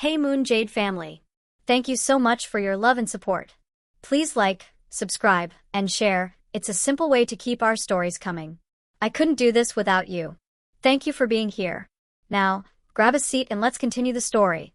Hey Moon Jade family. Thank you so much for your love and support. Please like, subscribe, and share. It's a simple way to keep our stories coming. I couldn't do this without you. Thank you for being here. Now, grab a seat and let's continue the story.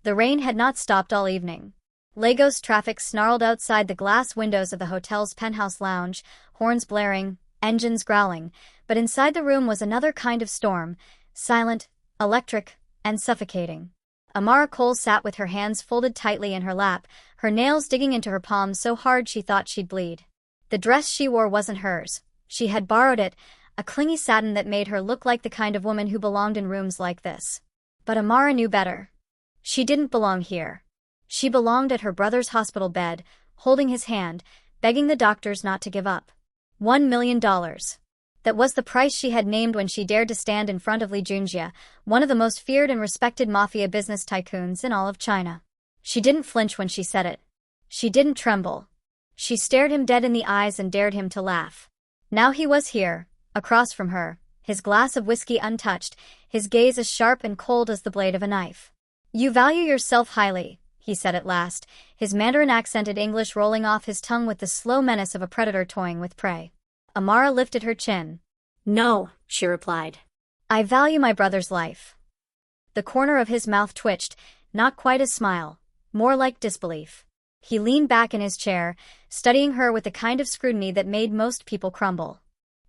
The rain had not stopped all evening. Lagos traffic snarled outside the glass windows of the hotel's penthouse lounge, horns blaring, engines growling, but inside the room was another kind of storm, silent, electric, and suffocating. Amara Cole sat with her hands folded tightly in her lap, her nails digging into her palms so hard she thought she'd bleed. The dress she wore wasn't hers. She had borrowed it, a clingy satin that made her look like the kind of woman who belonged in rooms like this. But Amara knew better. She didn't belong here. She belonged at her brother's hospital bed, holding his hand, begging the doctors not to give up. $1 million. That was the price she had named when she dared to stand in front of Li Junjie, one of the most feared and respected mafia business tycoons in all of China. She didn't flinch when she said it. She didn't tremble. She stared him dead in the eyes and dared him to laugh. Now he was here, across from her, his glass of whiskey untouched, his gaze as sharp and cold as the blade of a knife. "You value yourself highly," he said at last, his Mandarin-accented English rolling off his tongue with the slow menace of a predator toying with prey. Amara lifted her chin. "No," she replied. "I value my brother's life." The corner of his mouth twitched, not quite a smile, more like disbelief. He leaned back in his chair, studying her with the kind of scrutiny that made most people crumble.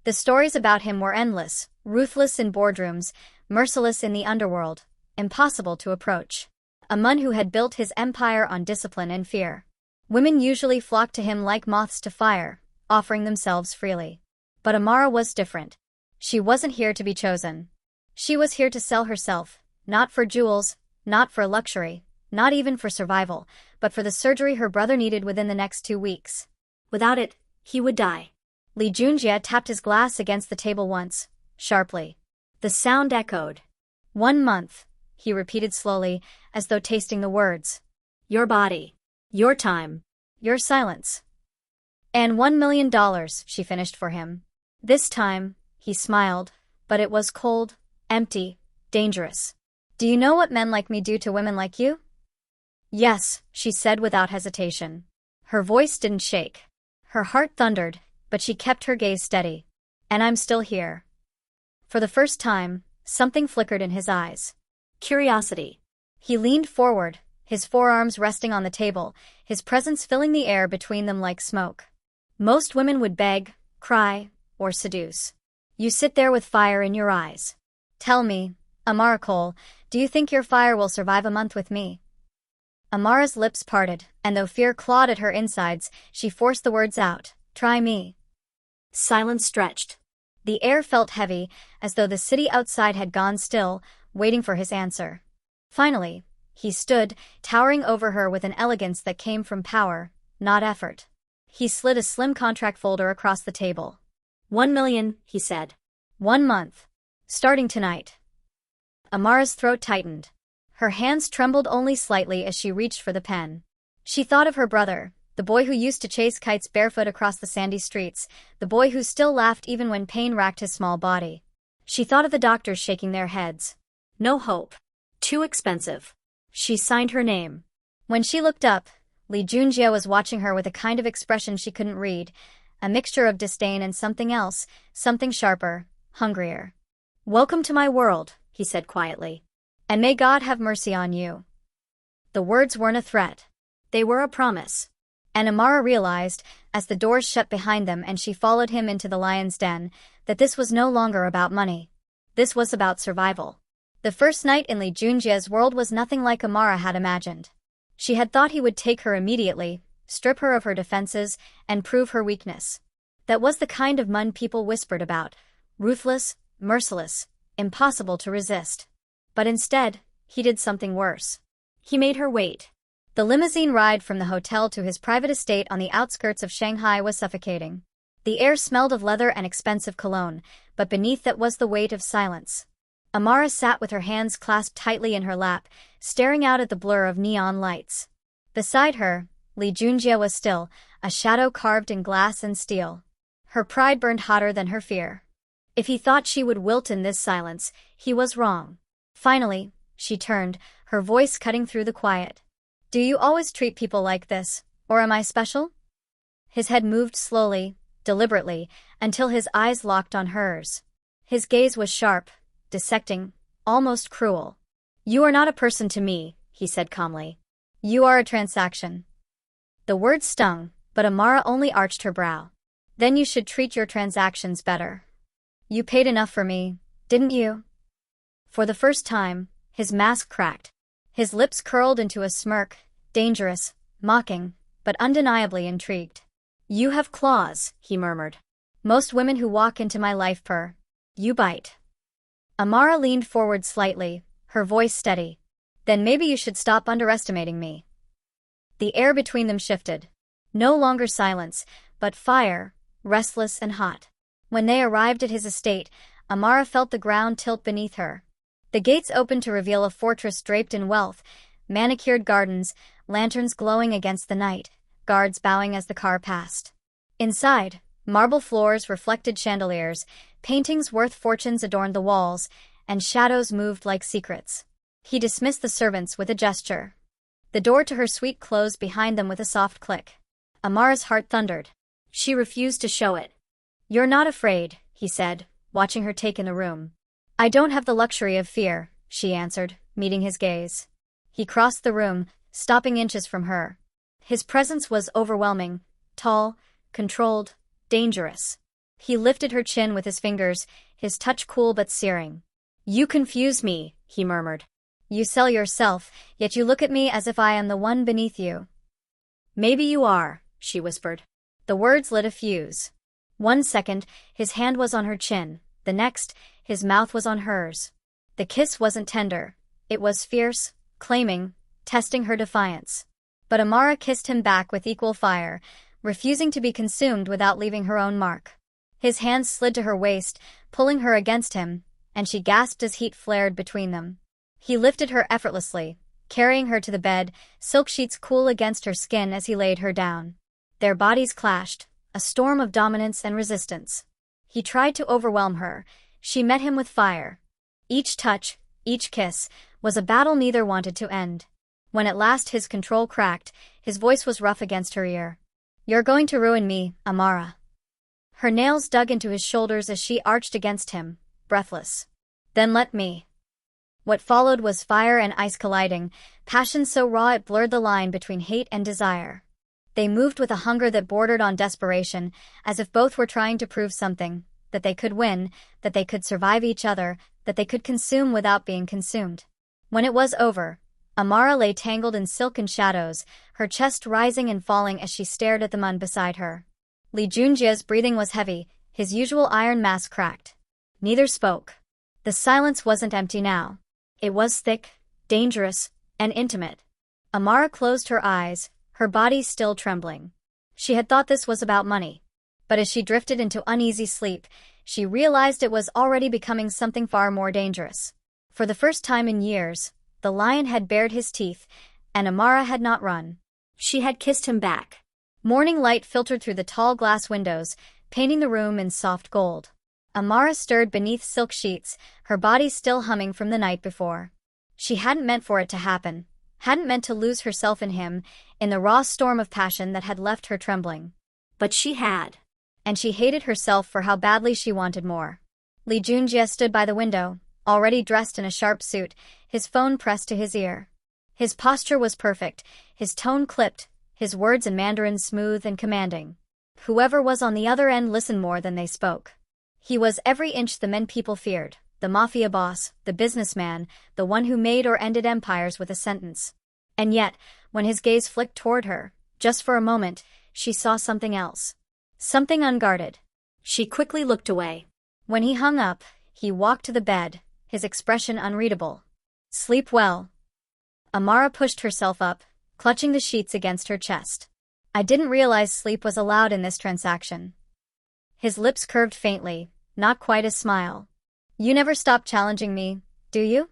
The stories about him were endless, ruthless in boardrooms, merciless in the underworld, impossible to approach. A man who had built his empire on discipline and fear. Women usually flocked to him like moths to fire, offering themselves freely. But Amara was different. She wasn't here to be chosen. She was here to sell herself, not for jewels, not for luxury, not even for survival, but for the surgery her brother needed within the next 2 weeks. Without it, he would die. Li Junjie tapped his glass against the table once, sharply. The sound echoed. 1 month, he repeated slowly, as though tasting the words. Your body. Your time. Your silence. And $1 million, she finished for him. This time, he smiled, but it was cold, empty, dangerous. Do you know what men like me do to women like you? Yes, she said without hesitation. Her voice didn't shake. Her heart thundered, but she kept her gaze steady. And I'm still here. For the first time, something flickered in his eyes. Curiosity. He leaned forward, his forearms resting on the table, his presence filling the air between them like smoke. Most women would beg, cry, or seduce. You sit there with fire in your eyes. Tell me, Amara Cole, do you think your fire will survive a month with me? Amara's lips parted, and though fear clawed at her insides, she forced the words out. Try me. Silence stretched. The air felt heavy, as though the city outside had gone still, waiting for his answer. Finally, he stood, towering over her with an elegance that came from power, not effort. He slid a slim contract folder across the table. 1 million, he said. 1 month. Starting tonight. Amara's throat tightened. Her hands trembled only slightly as she reached for the pen. She thought of her brother, the boy who used to chase kites barefoot across the sandy streets, the boy who still laughed even when pain racked his small body. She thought of the doctors shaking their heads. No hope. Too expensive. She signed her name. When she looked up, Li Junjie was watching her with a kind of expression she couldn't read, a mixture of disdain and something else, something sharper, hungrier. Welcome to my world, he said quietly. And may God have mercy on you. The words weren't a threat. They were a promise. And Amara realized, as the doors shut behind them and she followed him into the lion's den, that this was no longer about money. This was about survival. The first night in Li Junjie's world was nothing like Amara had imagined. She had thought he would take her immediately, strip her of her defenses, and prove her weakness. That was the kind of man people whispered about, ruthless, merciless, impossible to resist. But instead, he did something worse. He made her wait. The limousine ride from the hotel to his private estate on the outskirts of Shanghai was suffocating. The air smelled of leather and expensive cologne, but beneath that was the weight of silence. Amara sat with her hands clasped tightly in her lap, staring out at the blur of neon lights. Beside her, Li Junjie was still, a shadow carved in glass and steel. Her pride burned hotter than her fear. If he thought she would wilt in this silence, he was wrong. Finally, she turned, her voice cutting through the quiet. Do you always treat people like this, or am I special? His head moved slowly, deliberately, until his eyes locked on hers. His gaze was sharp, dissecting, almost cruel. You are not a person to me, he said calmly. You are a transaction. The word stung, but Amara only arched her brow. Then you should treat your transactions better. You paid enough for me, didn't you? For the first time, his mask cracked. His lips curled into a smirk, dangerous, mocking, but undeniably intrigued. You have claws, he murmured. Most women who walk into my life purr. You bite. Amara leaned forward slightly, her voice steady. Then maybe you should stop underestimating me. The air between them shifted. No longer silence, but fire, restless and hot. When they arrived at his estate, Amara felt the ground tilt beneath her. The gates opened to reveal a fortress draped in wealth, manicured gardens, lanterns glowing against the night, guards bowing as the car passed. Inside, marble floors reflected chandeliers, paintings worth fortunes adorned the walls, and shadows moved like secrets. He dismissed the servants with a gesture. The door to her suite closed behind them with a soft click. Amara's heart thundered. She refused to show it. You're not afraid, he said, watching her take in the room. I don't have the luxury of fear, she answered, meeting his gaze. He crossed the room, stopping inches from her. His presence was overwhelming, tall, controlled, dangerous. He lifted her chin with his fingers, his touch cool but searing. You confuse me, he murmured. You sell yourself, yet you look at me as if I am the one beneath you. Maybe you are, she whispered. The words lit a fuse. 1 second, his hand was on her chin, the next, his mouth was on hers. The kiss wasn't tender. It was fierce, claiming, testing her defiance. But Amara kissed him back with equal fire, refusing to be consumed without leaving her own mark. His hands slid to her waist, pulling her against him, and she gasped as heat flared between them. He lifted her effortlessly, carrying her to the bed, silk sheets cool against her skin as he laid her down. Their bodies clashed, a storm of dominance and resistance. He tried to overwhelm her. She met him with fire. Each touch, each kiss, was a battle neither wanted to end. When at last his control cracked, his voice was rough against her ear. You're going to ruin me, Amara. Her nails dug into his shoulders as she arched against him, breathless. Then let me. What followed was fire and ice colliding, passion so raw it blurred the line between hate and desire. They moved with a hunger that bordered on desperation, as if both were trying to prove something, that they could win, that they could survive each other, that they could consume without being consumed. When it was over, Amara lay tangled in silken shadows, her chest rising and falling as she stared at the man beside her. Li Junjia's breathing was heavy, his usual iron mask cracked. Neither spoke. The silence wasn't empty now. It was thick, dangerous, and intimate. Amara closed her eyes, her body still trembling. She had thought this was about money. But as she drifted into uneasy sleep, she realized it was already becoming something far more dangerous. For the first time in years, the lion had bared his teeth, and Amara had not run. She had kissed him back. Morning light filtered through the tall glass windows, painting the room in soft gold. Amara stirred beneath silk sheets, her body still humming from the night before. She hadn't meant for it to happen, hadn't meant to lose herself in him, in the raw storm of passion that had left her trembling. But she had. And she hated herself for how badly she wanted more. Li Junjie stood by the window, already dressed in a sharp suit, his phone pressed to his ear. His posture was perfect, his tone clipped, his words in Mandarin smooth and commanding. Whoever was on the other end listened more than they spoke. He was every inch the men people feared, the mafia boss, the businessman, the one who made or ended empires with a sentence. And yet, when his gaze flicked toward her, just for a moment, she saw something else. Something unguarded. She quickly looked away. When he hung up, he walked to the bed, his expression unreadable. Sleep well. Amara pushed herself up, clutching the sheets against her chest. I didn't realize sleep was allowed in this transaction. His lips curved faintly, not quite a smile. You never stop challenging me, do you?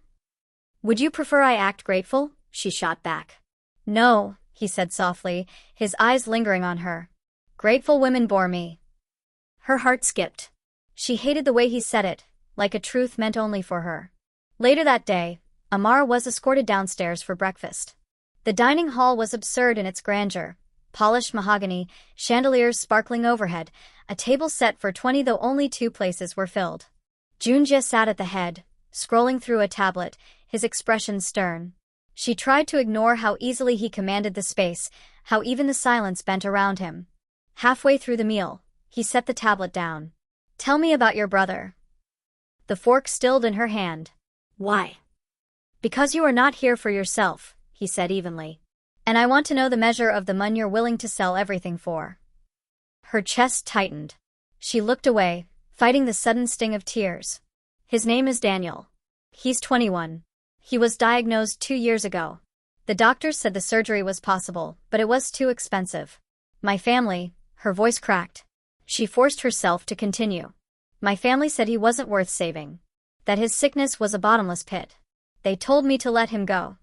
Would you prefer I act grateful? She shot back. No, he said softly, his eyes lingering on her. Grateful women bore me. Her heart skipped. She hated the way he said it, like a truth meant only for her. Later that day, Amara was escorted downstairs for breakfast. The dining hall was absurd in its grandeur. Polished mahogany, chandeliers sparkling overhead, a table set for 20 though only 2 places were filled. Junjie sat at the head, scrolling through a tablet, his expression stern. She tried to ignore how easily he commanded the space, how even the silence bent around him. Halfway through the meal, he set the tablet down. "Tell me about your brother." The fork stilled in her hand. "Why?" "Because you are not here for yourself," he said evenly. "And I want to know the measure of the money you're willing to sell everything for." Her chest tightened. She looked away, fighting the sudden sting of tears. "His name is Daniel. He's 21. He was diagnosed 2 years ago. The doctors said the surgery was possible, but it was too expensive. My family," her voice cracked. She forced herself to continue. "My family said he wasn't worth saving. That his sickness was a bottomless pit. They told me to let him go."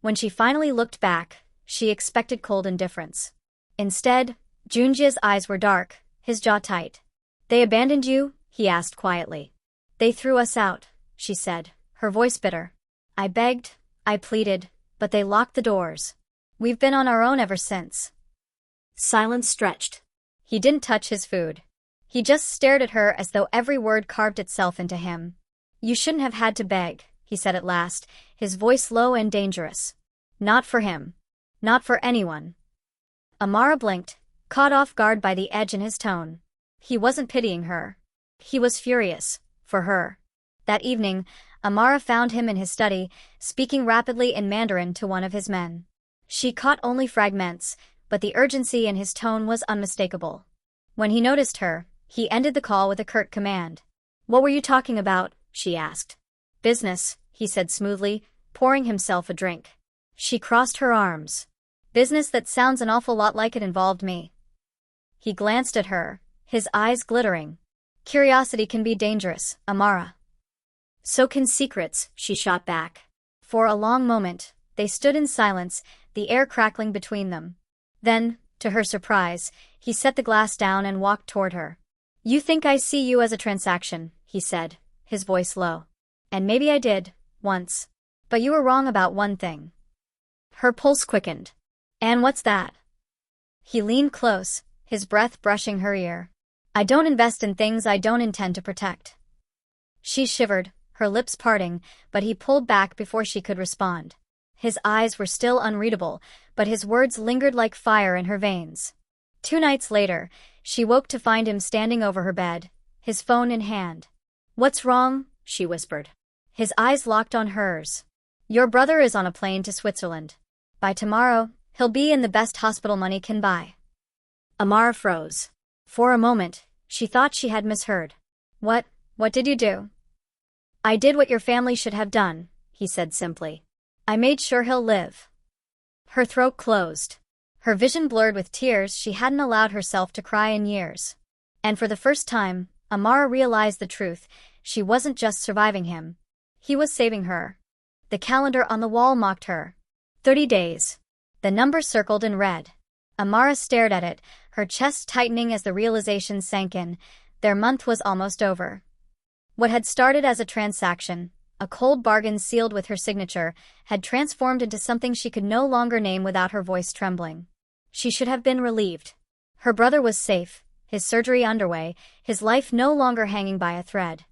When she finally looked back, she expected cold indifference. Instead, Junjie's eyes were dark, his jaw tight. "They abandoned you?" he asked quietly. "They threw us out," she said, her voice bitter. "I begged, I pleaded, but they locked the doors. We've been on our own ever since." Silence stretched. He didn't touch his food. He just stared at her as though every word carved itself into him. "You shouldn't have had to beg," he said at last, his voice low and dangerous. "Not for him. Not for anyone." Amara blinked, caught off guard by the edge in his tone. He wasn't pitying her. He was furious, for her. That evening, Amara found him in his study, speaking rapidly in Mandarin to one of his men. She caught only fragments, but the urgency in his tone was unmistakable. When he noticed her, he ended the call with a curt command. "What were you talking about?" she asked. "Business," he said smoothly, pouring himself a drink. She crossed her arms. "Business that sounds an awful lot like it involved me." He glanced at her, his eyes glittering. "Curiosity can be dangerous, Amara." "So can secrets," she shot back. For a long moment, they stood in silence, the air crackling between them. Then, to her surprise, he set the glass down and walked toward her. "You think I see you as a transaction," he said, his voice low. "And maybe I did, once. But you were wrong about one thing." Her pulse quickened. "And what's that?" He leaned close, his breath brushing her ear. "I don't invest in things I don't intend to protect." She shivered, her lips parting, but he pulled back before she could respond. His eyes were still unreadable, but his words lingered like fire in her veins. 2 nights later, she woke to find him standing over her bed, his phone in hand. "What's wrong?" she whispered. His eyes locked on hers. "Your brother is on a plane to Switzerland. By tomorrow, he'll be in the best hospital money can buy." Amara froze. For a moment, she thought she had misheard. What did you do?" "I did what your family should have done," he said simply. "I made sure he'll live." Her throat closed. Her vision blurred with tears. She hadn't allowed herself to cry in years. And for the first time, Amara realized the truth. She wasn't just surviving him. He was saving her. The calendar on the wall mocked her. 30 days. The number circled in red. Amara stared at it, her chest tightening as the realization sank in. Their month was almost over. What had started as a transaction, a cold bargain sealed with her signature, had transformed into something she could no longer name without her voice trembling. She should have been relieved. Her brother was safe, his surgery underway, his life no longer hanging by a thread.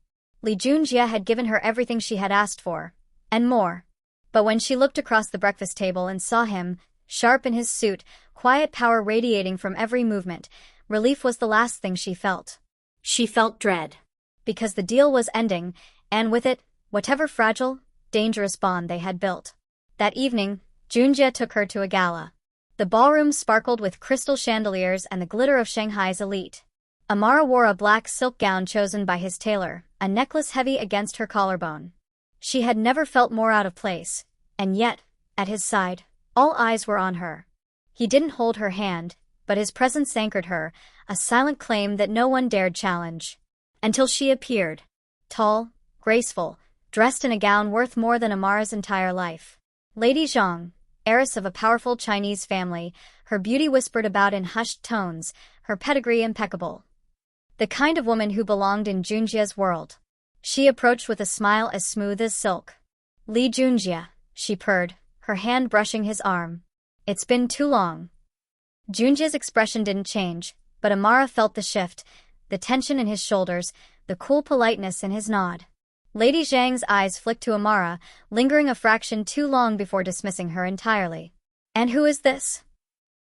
Li Junjie had given her everything she had asked for, and more. But when she looked across the breakfast table and saw him, sharp in his suit, quiet power radiating from every movement, relief was the last thing she felt. She felt dread. Because the deal was ending, and with it, whatever fragile, dangerous bond they had built. That evening, Junjie took her to a gala. The ballroom sparkled with crystal chandeliers and the glitter of Shanghai's elite. Amara wore a black silk gown chosen by his tailor, a necklace heavy against her collarbone. She had never felt more out of place, and yet, at his side, all eyes were on her. He didn't hold her hand, but his presence anchored her, a silent claim that no one dared challenge. Until she appeared. Tall, graceful, dressed in a gown worth more than Amara's entire life. Lady Zhang, heiress of a powerful Chinese family, her beauty whispered about in hushed tones, her pedigree impeccable. The kind of woman who belonged in Junjie's world. She approached with a smile as smooth as silk. Lee Junjie, she purred, her hand brushing his arm. It's been too long. Junjie's expression didn't change, but Amara felt the shift, the tension in his shoulders, the cool politeness in his nod. Lady Zhang's eyes flicked to Amara, lingering a fraction too long before dismissing her entirely. And who is this?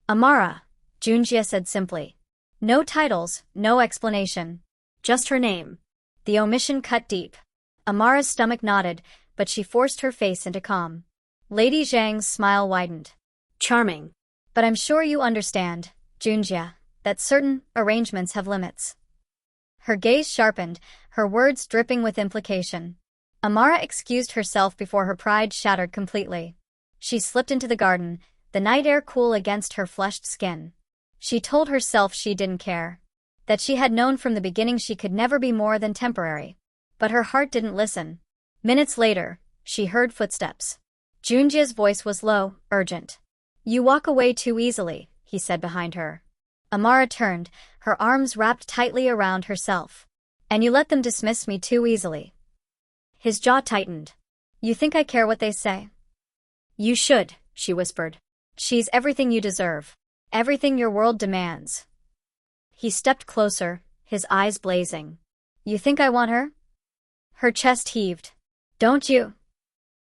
Amara, Junjie said simply. No titles, no explanation. Just her name. The omission cut deep. Amara's stomach nodded, but she forced her face into calm. Lady Zhang's smile widened. Charming. But I'm sure you understand, Junjie, that certain arrangements have limits. Her gaze sharpened, her words dripping with implication. Amara excused herself before her pride shattered completely. She slipped into the garden, the night air cool against her flushed skin. She told herself she didn't care. That she had known from the beginning she could never be more than temporary. But her heart didn't listen. Minutes later, she heard footsteps. Junjie's voice was low, urgent. You walk away too easily, he said behind her. Amara turned, her arms wrapped tightly around herself. And you let them dismiss me too easily. His jaw tightened. You think I care what they say? You should, she whispered. She's everything you deserve. Everything your world demands. He stepped closer, his eyes blazing. You think I want her? Her chest heaved. Don't you?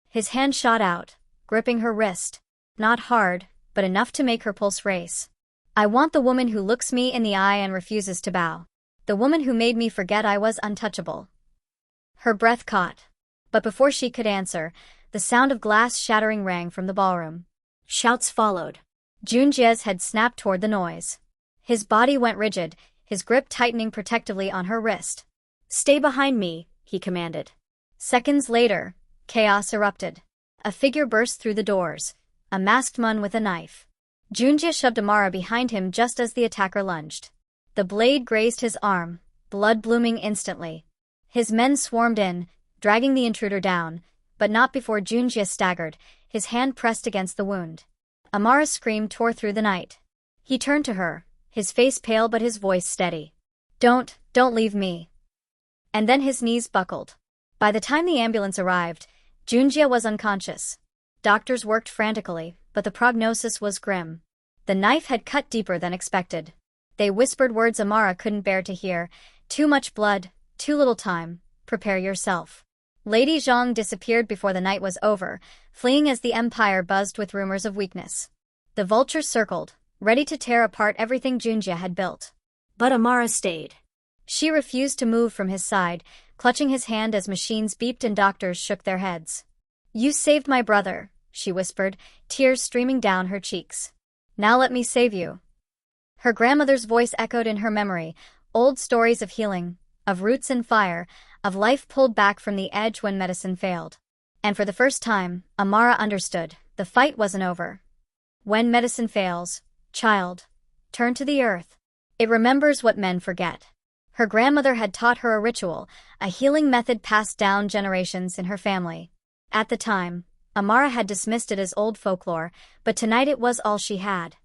His hand shot out, gripping her wrist. Not hard, but enough to make her pulse race. I want the woman who looks me in the eye and refuses to bow. The woman who made me forget I was untouchable. Her breath caught. But before she could answer, the sound of glass shattering rang from the ballroom. Shouts followed. Junjie's head snapped toward the noise. His body went rigid, his grip tightening protectively on her wrist. Stay behind me, he commanded. Seconds later, chaos erupted. A figure burst through the doors, a masked man with a knife. Junjie shoved Amara behind him just as the attacker lunged. The blade grazed his arm, blood blooming instantly. His men swarmed in, dragging the intruder down, but not before Junjie staggered, his hand pressed against the wound. Amara's scream tore through the night. He turned to her, his face pale but his voice steady. Don't leave me. And then his knees buckled. By the time the ambulance arrived, Junjie was unconscious. Doctors worked frantically, but the prognosis was grim. The knife had cut deeper than expected. They whispered words Amara couldn't bear to hear. Too much blood, too little time, prepare yourself. Lady Zhang disappeared before the night was over, fleeing as the empire buzzed with rumors of weakness. The vultures circled, ready to tear apart everything Junjie had built. But Amara stayed. She refused to move from his side, clutching his hand as machines beeped and doctors shook their heads. You saved my brother, she whispered, tears streaming down her cheeks. Now let me save you. Her grandmother's voice echoed in her memory, old stories of healing, of roots and fire, of life pulled back from the edge when medicine failed. And for the first time, Amara understood, the fight wasn't over. When medicine fails, child, turn to the earth. It remembers what men forget. Her grandmother had taught her a ritual, a healing method passed down generations in her family. At the time, Amara had dismissed it as old folklore, but tonight it was all she had.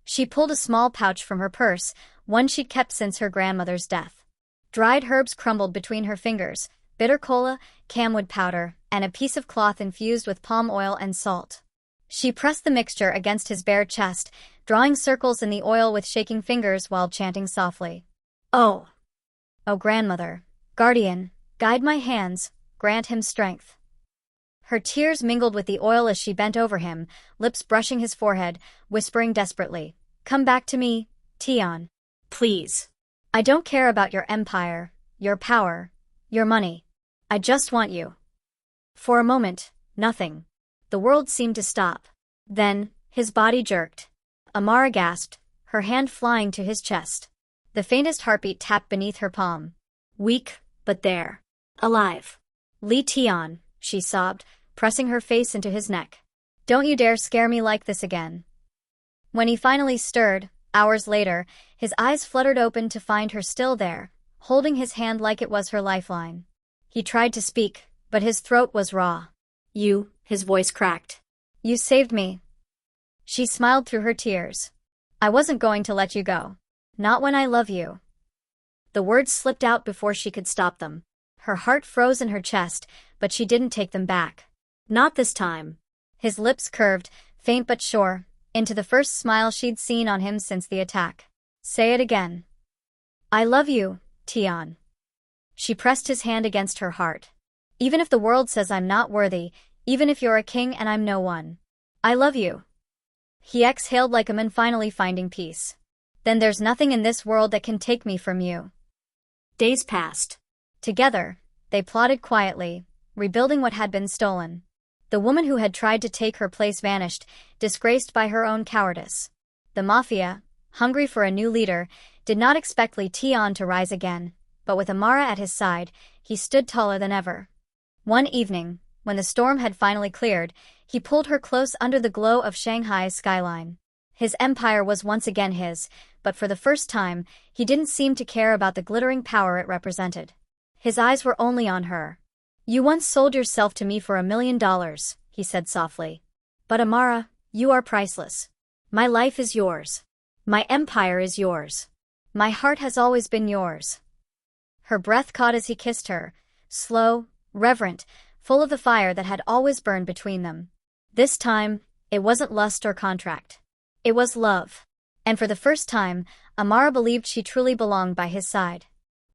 She pulled a small pouch from her purse, one she'd kept since her grandmother's death. Dried herbs crumbled between her fingers, bitter cola, camwood powder, and a piece of cloth infused with palm oil and salt. She pressed the mixture against his bare chest, drawing circles in the oil with shaking fingers while chanting softly. Oh, grandmother, guardian, guide my hands, grant him strength. Her tears mingled with the oil as she bent over him, lips brushing his forehead, whispering desperately, Come back to me, Tian. Please. I don't care about your empire, your power, your money. I just want you. For a moment, nothing. The world seemed to stop. Then, his body jerked. Amara gasped, her hand flying to his chest. The faintest heartbeat tapped beneath her palm. Weak, but there. Alive. Li Tian, she sobbed, pressing her face into his neck. Don't you dare scare me like this again. When he finally stirred, hours later, his eyes fluttered open to find her still there, holding his hand like it was her lifeline. He tried to speak, but his throat was raw. You, his voice cracked. You saved me. She smiled through her tears. I wasn't going to let you go. Not when I love you. The words slipped out before she could stop them. Her heart froze in her chest, but she didn't take them back. Not this time. His lips curved, faint but sure, into the first smile she'd seen on him since the attack. Say it again. I love you, Tian. She pressed his hand against her heart. Even if the world says I'm not worthy, even if you're a king and I'm no one. I love you. He exhaled like a man finally finding peace. Then there's nothing in this world that can take me from you. Days passed. Together, they plotted quietly, rebuilding what had been stolen. The woman who had tried to take her place vanished, disgraced by her own cowardice. The Mafia, hungry for a new leader, did not expect Li Tian to rise again, but with Amara at his side, he stood taller than ever. One evening, when the storm had finally cleared, he pulled her close under the glow of Shanghai's skyline. His empire was once again his, but for the first time, he didn't seem to care about the glittering power it represented. His eyes were only on her. You once sold yourself to me for $1 million, he said softly. But Amara, you are priceless. My life is yours. My empire is yours. My heart has always been yours. Her breath caught as he kissed her, slow, reverent, full of the fire that had always burned between them. This time, it wasn't lust or contract. It was love. And for the first time, Amara believed she truly belonged by his side.